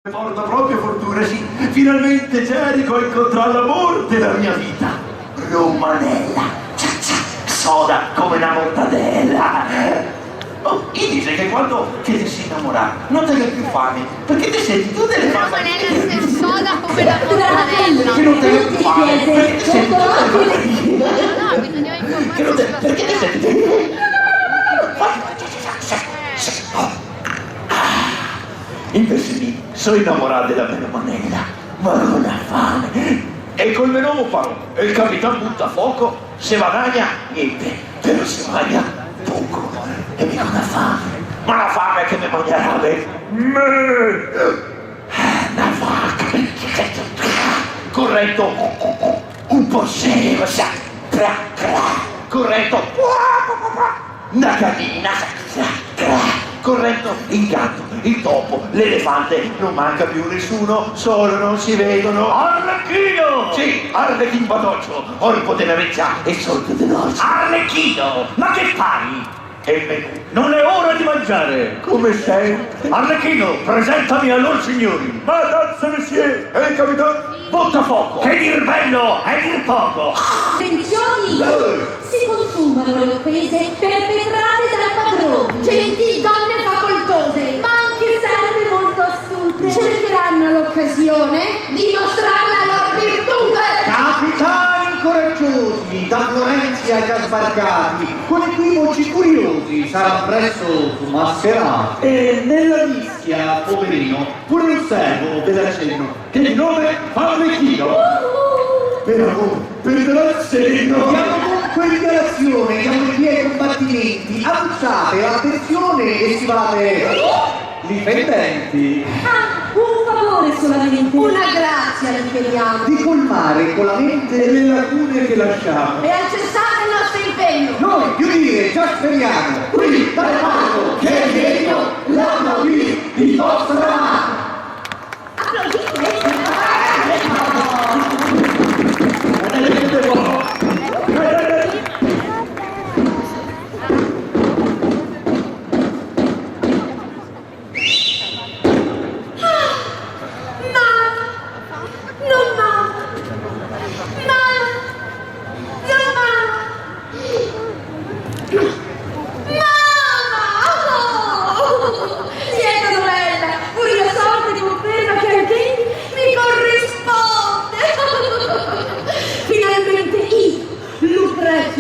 Porta proprio fortuna, sì. Finalmente Gerico incontrò l'amor della mia vita. Romanella, soda come una mortadella. Oh, e dice che quando ti si innamora non te ne più fame, perché ti senti tutte le fame. Romanella è soda come la mortadella. Che non te ne più fame, perché ti senti tutte le fame. No, bisognava informarsi. Perché ti senti... Invece lì sono innamorato della menomanella, ma non ha fame. E col menomo farò. E il capitano butta a fuoco, se guadagna niente, però se mangia poco. E mi ha fame. Ma la fame che mi mangerà una vaca. Corretto, un po' serio, sa. Corretto, una gallina, corretto, il gatto, il topo, l'elefante, non manca più nessuno, solo non si vedono. Arlecchino! Sì, Arlecchino Badoccio, orpo della vecchia e sordo dell'orso. Arlecchino! Ma che fai? E il menù? Non è ora di mangiare! Come sempre. Arlecchino, presentami a loro signori! Madame, monsieur, e il capitano? Butta fuoco! Che dir bello è dir poco! Attenzioni! Si consumano le offese perpetrate dal padrone. Gentili donne facoltose, ma anche serve molto astute, cercheranno l'occasione di mostrare la loro virtù. Capitani coraggiosi, da Florenzia già sbarcati, con equivoci curiosi, saranno presto mascherati. E nella mischia, poverino, pure un servo ve la cenno, che di nome Arlecchino. Per amore, perderà il seno. Diamo dunque rivelazione, diamo i miei combattimenti, abusate l'attenzione e stivate difendenti. Ah, un favore solamente. Una grazia vi chiediamo. Di colmare con la mente le lacune che lasciamo. E a cessare il nostro impegno. Noi, più dire, già speriamo, qui dal palco che è degno l'anno di vostra mano. Applaudite.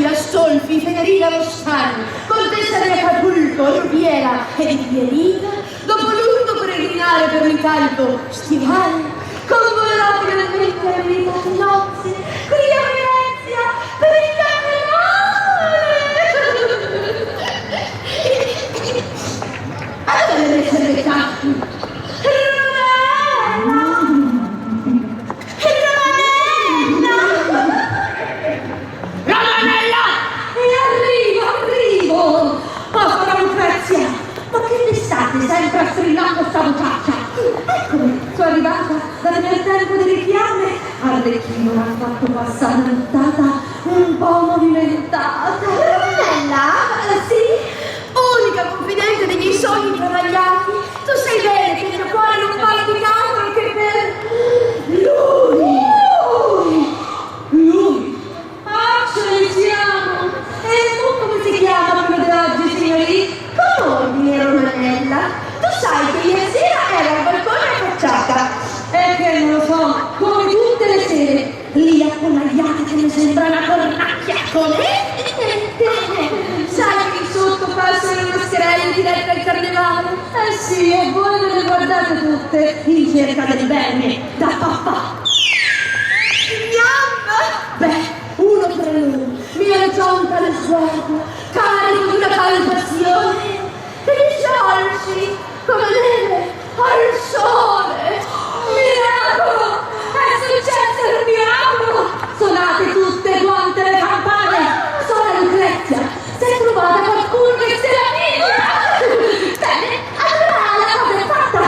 Astolfi, Federica Rossani, contessa di Acapulco, Rubiera e di Pierina, dopo lungo peregrinare per l'incarico stivale, convolerò finalmente la vita di nozze qui a Venezia per il carnevale! Allora deve essere beccato! Sempre a strillare sta vocaccia. Eccomi, sono arrivata da nel tempo delle fiamme. Arlecchino mi ha fatto passare una nottata un po' movimentata. Romanella? Sì? Unica confidente dei miei sogni travagliati. Tu sai bene che il mio cuore non parla di altro che per lui. Ce ne siamo. E tu come si chiama quello d'oggi, signori? Con ordine, Romanella. Tu sai che ieri sera ero al balcone affacciata. E che non lo so, come tutte le sere, lì apponagliata che mi sembra una cornacchia con sai che sotto passano le mascherelle dirette al carnevale? Eh sì, e voi me le guardate tutte in cerca del bene da papà. Beh, uno tra loro mi lanciò un tale sguardo, carico di una tale passione, che mi sciolsi come neve al sole. Miracolo! È successo il miracolo! Suonate tutte quante le campane! Sora Lucrezia, si è trovata qualcuno che se la piglia! Bene, allora la cosa è fatta!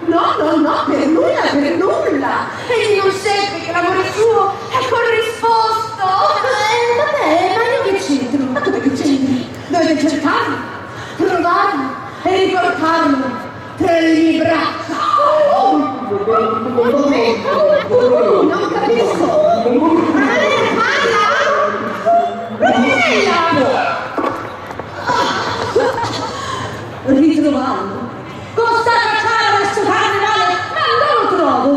No, per nulla! Egli non seppe che l'amore suo è corrisposto! Vabbè, ma io che c'entro? Ma dove che c'entri? Dovete cercarlo, provarlo e riportarlo tra le mie braccia. Non capisco. Brunella, parla! Brunella! Ritrovarlo. Con sta cacciara questo carnevale, ma non lo trovo.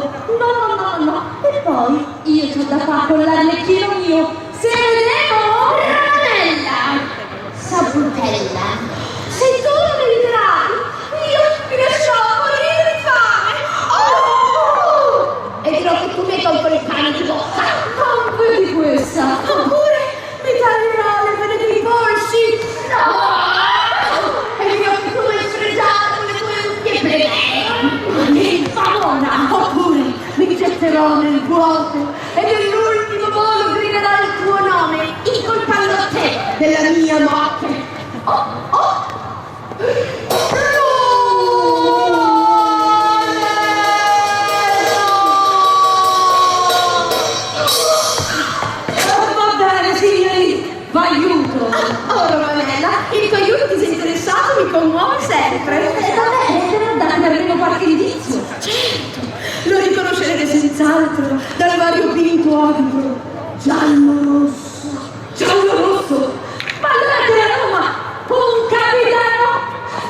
No. E poi io c'ho da fare con l'arlecchino mio. Se vedremo Brunella! Sabrutella, se tu non mi vedrai, io mi lascerò morire di fame. Oh! E dirò che tu mi hai tolto il cane di bocca. Non vedi questa? Oppure mi taglierò le vene dei polsi. No! E dirò che tu mi hai sfregiato con le tue unghie plebee. Infamona! Oppure mi getterò nel vuoto e nell'ultimo volo griderò il tuo nome, incolpando te della mia morte. Oh! Va bene, signori, v'aiuto. Oh, Romanella, il tuo aiuto disinteressato mi commuove sempre. Va bene, daremo qualche indizio. Certo, lo riconoscerete senz'altro dal variopinto abito giallo-rosso. Giallo-rosso? Ma allora c'è a Roma un capitano!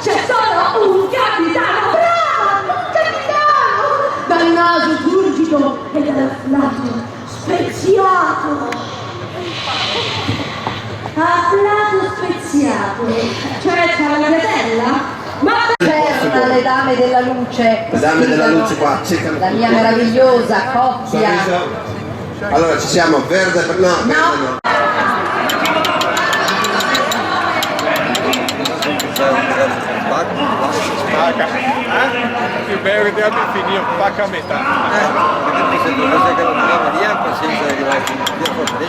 C'è solo un capitano! Brava! Un capitano! Dal naso turgido e dal fiato speziato! Afflato speziato! Cioè c'ha la ragatella? Ma Ferma le dame della luce. Le dame della luce qua, cercano. La mia meravigliosa coppia. Sorriso. Allora ci siamo, verde per no. Verde no. Paga. Più bello che abbia finito, paga a metà. Perché se dovesse che non abbiamo via, pazienza di arrivare via fuori.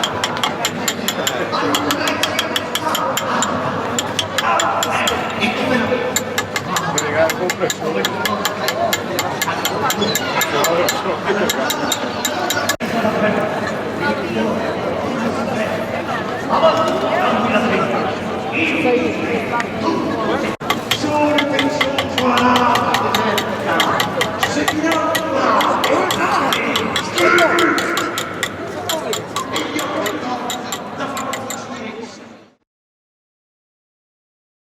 Obrigado, compressor.